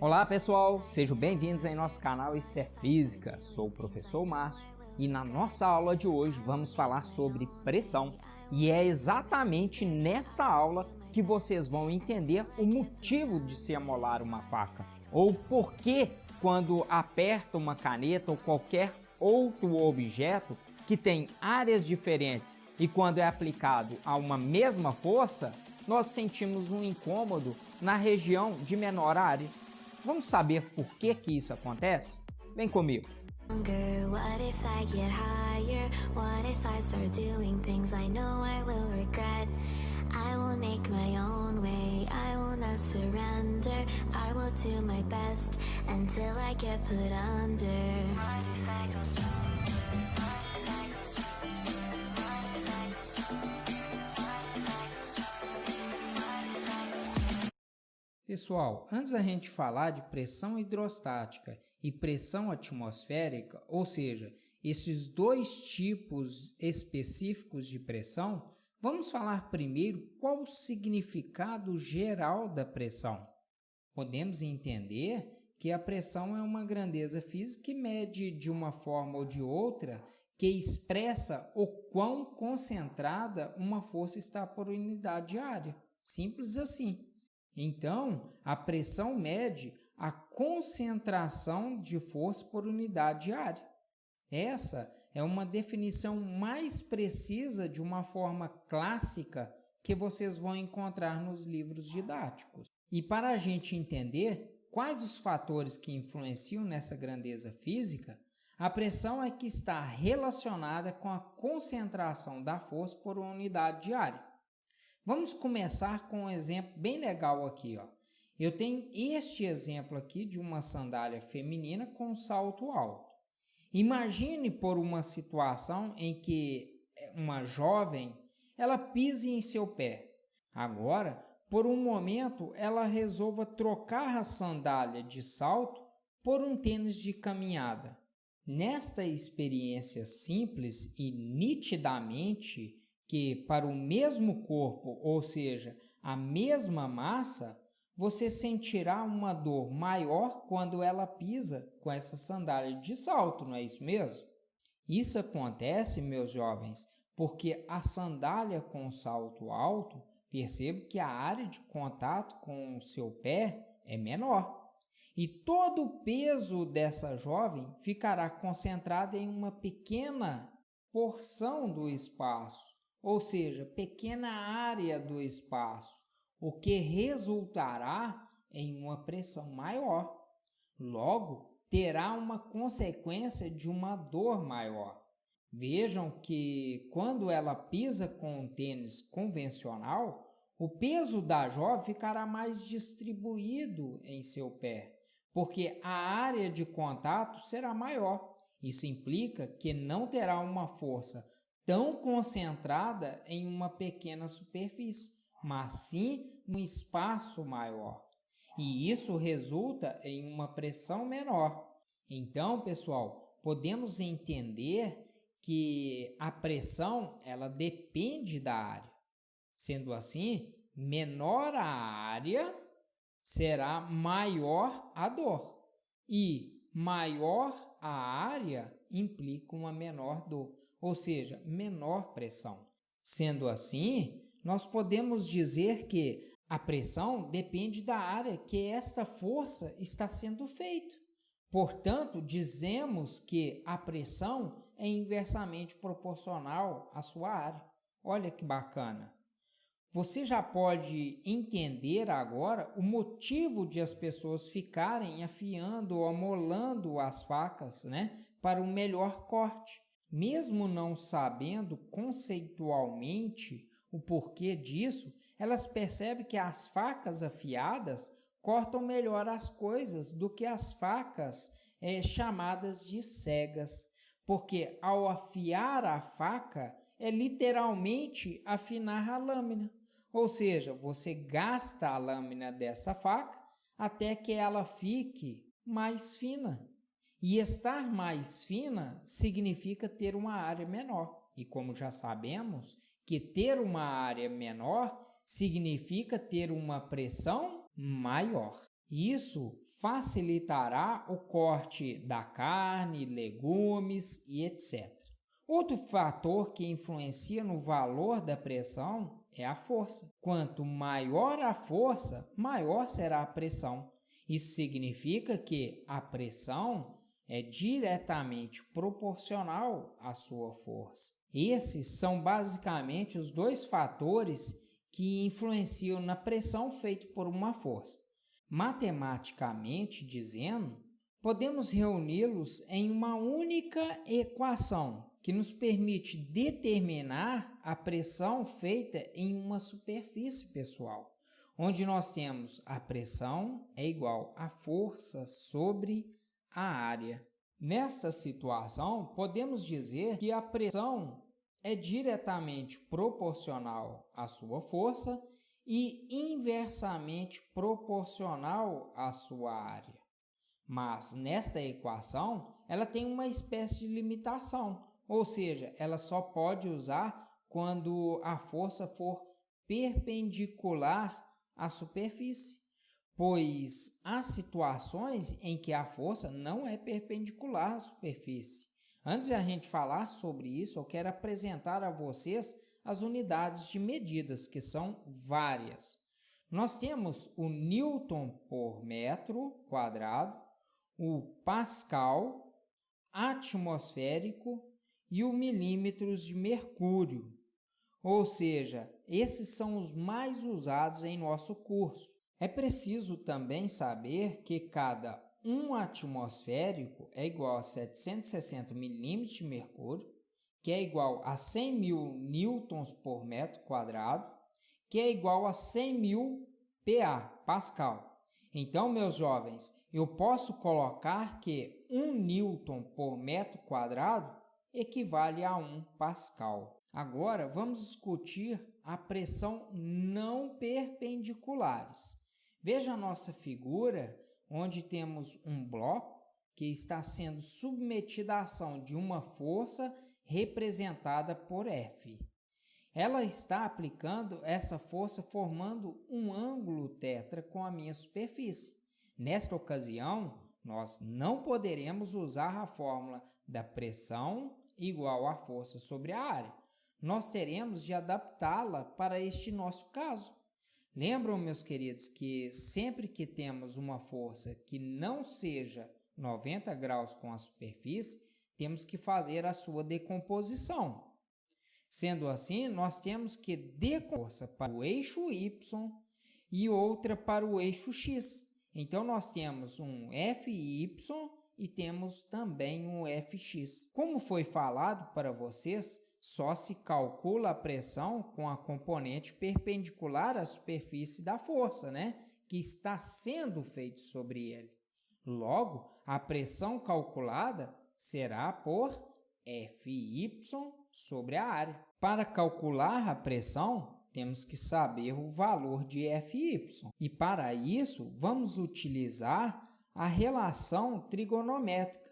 Olá pessoal, sejam bem-vindos em nosso canal Isso é Física. Sou o professor Márcio e na nossa aula de hoje vamos falar sobre pressão. E é exatamente nesta aula que vocês vão entender o motivo de se amolar uma faca, ou por que quando aperta uma caneta ou qualquer outro objeto que tem áreas diferentes e quando é aplicado a uma mesma força, nós sentimos um incômodo na região de menor área. Vamos saber por que isso acontece? Vem comigo! What if I get higher? What if I start doing things I know I will regret? I will make my own way, I will not surrender. I will do my best until I get put under. What if I go stronger? What if I go stronger? What if I go stronger? What if I go stronger? What if I go stronger? Pessoal, antes da gente falar de pressão hidrostática e pressão atmosférica, ou seja, esses dois tipos específicos de pressão, vamos falar primeiro qual o significado geral da pressão. Podemos entender que a pressão é uma grandeza física que mede de uma forma ou de outra, que expressa o quão concentrada uma força está por unidade de área. Simples assim. Então, a pressão mede a concentração de força por unidade de área. Essa é uma definição mais precisa de uma forma clássica que vocês vão encontrar nos livros didáticos. E para a gente entender quais os fatores que influenciam nessa grandeza física, a pressão é que está relacionada com a concentração da força por unidade de área. Vamos começar com um exemplo bem legal aqui. Eu tenho este exemplo aqui de uma sandália feminina com salto alto. Imagine por uma situação em que uma jovem ela pise em seu pé. Agora, por um momento, ela resolva trocar a sandália de salto por um tênis de caminhada. Nesta experiência simples e nitidamente que para o mesmo corpo, ou seja, a mesma massa, você sentirá uma dor maior quando ela pisa com essa sandália de salto, não é isso mesmo? Isso acontece, meus jovens, porque a sandália com salto alto, perceba que a área de contato com o seu pé é menor. E todo o peso dessa jovem ficará concentrado em uma pequena porção do espaço, ou seja, pequena área do espaço, o que resultará em uma pressão maior. Logo, terá uma consequência de uma dor maior. Vejam que quando ela pisa com um tênis convencional, o peso da jovem ficará mais distribuído em seu pé, porque a área de contato será maior. Isso implica que não terá uma força tão concentrada em uma pequena superfície, mas sim num espaço maior. E isso resulta em uma pressão menor. Então, pessoal, podemos entender que a pressão ela depende da área. Sendo assim, menor a área, será maior a dor. E maior a área implica uma menor dor, ou seja, menor pressão. Sendo assim, nós podemos dizer que a pressão depende da área que esta força está sendo feita. Portanto, dizemos que a pressão é inversamente proporcional à sua área. Olha que bacana! Você já pode entender agora o motivo de as pessoas ficarem afiando ou amolando as facas, para um melhor corte. Mesmo não sabendo conceitualmente o porquê disso, elas percebem que as facas afiadas cortam melhor as coisas do que as facas chamadas de cegas, porque ao afiar a faca é literalmente afinar a lâmina, ou seja, você gasta a lâmina dessa faca até que ela fique mais fina. E estar mais fina significa ter uma área menor. E como já sabemos que ter uma área menor significa ter uma pressão maior. Isso facilitará o corte da carne, legumes e etc. Outro fator que influencia no valor da pressão é a força. Quanto maior a força, maior será a pressão. Isso significa que a pressão é diretamente proporcional à sua força. Esses são basicamente os dois fatores que influenciam na pressão feita por uma força. Matematicamente dizendo, podemos reuni-los em uma única equação que nos permite determinar a pressão feita em uma superfície pessoal, onde nós temos a pressão é igual à força sobre a área. Nesta situação, podemos dizer que a pressão é diretamente proporcional à sua força e inversamente proporcional à sua área. Mas nesta equação, ela tem uma espécie de limitação, ou seja, ela só pode usar quando a força for perpendicular à superfície, pois há situações em que a força não é perpendicular à superfície. Antes de a gente falar sobre isso, eu quero apresentar a vocês as unidades de medidas, que são várias. Nós temos o Newton por metro quadrado, o Pascal, atmosférico e o milímetros de mercúrio. Ou seja, esses são os mais usados em nosso curso. É preciso também saber que cada 1 atmosférico é igual a 760 milímetros de mercúrio, que é igual a 100 mil newtons por metro quadrado, que é igual a 100 mil PA, Pascal. Então, meus jovens, eu posso colocar que 1 newton por metro quadrado equivale a 1 Pascal. Agora, vamos discutir a pressão não perpendiculares. Veja a nossa figura, onde temos um bloco que está sendo submetido à ação de uma força representada por F. Ela está aplicando essa força formando um ângulo tetra com a minha superfície. Nesta ocasião, nós não poderemos usar a fórmula da pressão igual à força sobre a área. Nós teremos de adaptá-la para este nosso caso. Lembram, meus queridos, que sempre que temos uma força que não seja 90 graus com a superfície, temos que fazer a sua decomposição. Sendo assim, nós temos que decompor força para o eixo Y e outra para o eixo X. Então, nós temos um FY e temos também um FX. Como foi falado para vocês, só se calcula a pressão com a componente perpendicular à superfície da força, que está sendo feito sobre ele. Logo, a pressão calculada será por Fy sobre a área. Para calcular a pressão, temos que saber o valor de Fy. E para isso, vamos utilizar a relação trigonométrica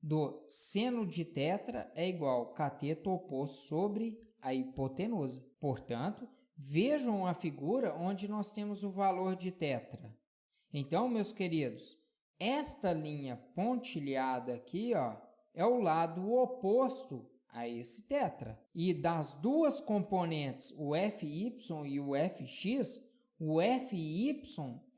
do seno de tetra é igual ao cateto oposto sobre a hipotenusa. Portanto, vejam a figura onde nós temos o valor de tetra. Então, meus queridos, esta linha pontilhada aqui, é o lado oposto a esse tetra. E das duas componentes, o Fy e o Fx, o Fy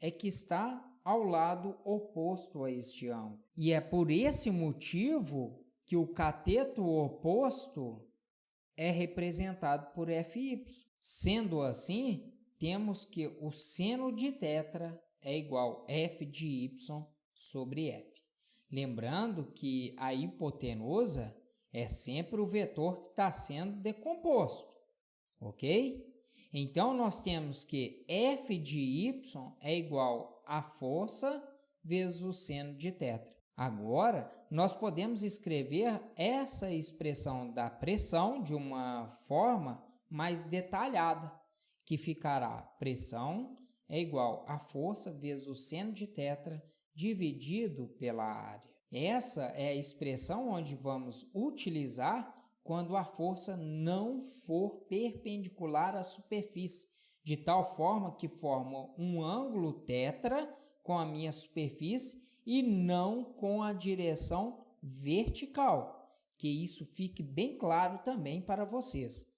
é que está ao lado oposto a este ângulo. E é por esse motivo que o cateto oposto é representado por Fy. Sendo assim, temos que o seno de tetra é igual a F de Y sobre F. Lembrando que a hipotenusa é sempre o vetor que está sendo decomposto, ok? Então, nós temos que F de Y é igual a força vezes o seno de tetra. Agora, nós podemos escrever essa expressão da pressão de uma forma mais detalhada, que ficará pressão é igual a força vezes o seno de tetra dividido pela área. Essa é a expressão onde vamos utilizar quando a força não for perpendicular à superfície, de tal forma que forma um ângulo tetra com a minha superfície e não com a direção vertical, que isso fique bem claro também para vocês.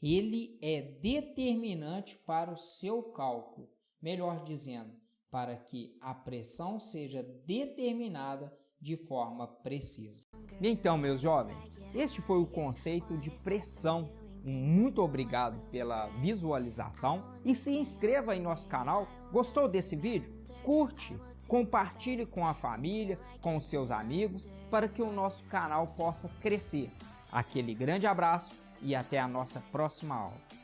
Ele é determinante para o seu cálculo, melhor dizendo, para que a pressão seja determinada de forma precisa. Então, meus jovens, este foi o conceito de pressão. Muito obrigado pela visualização e se inscreva em nosso canal. Gostou desse vídeo? Curte, compartilhe com a família, com os seus amigos, para que o nosso canal possa crescer. Aquele grande abraço e até a nossa próxima aula.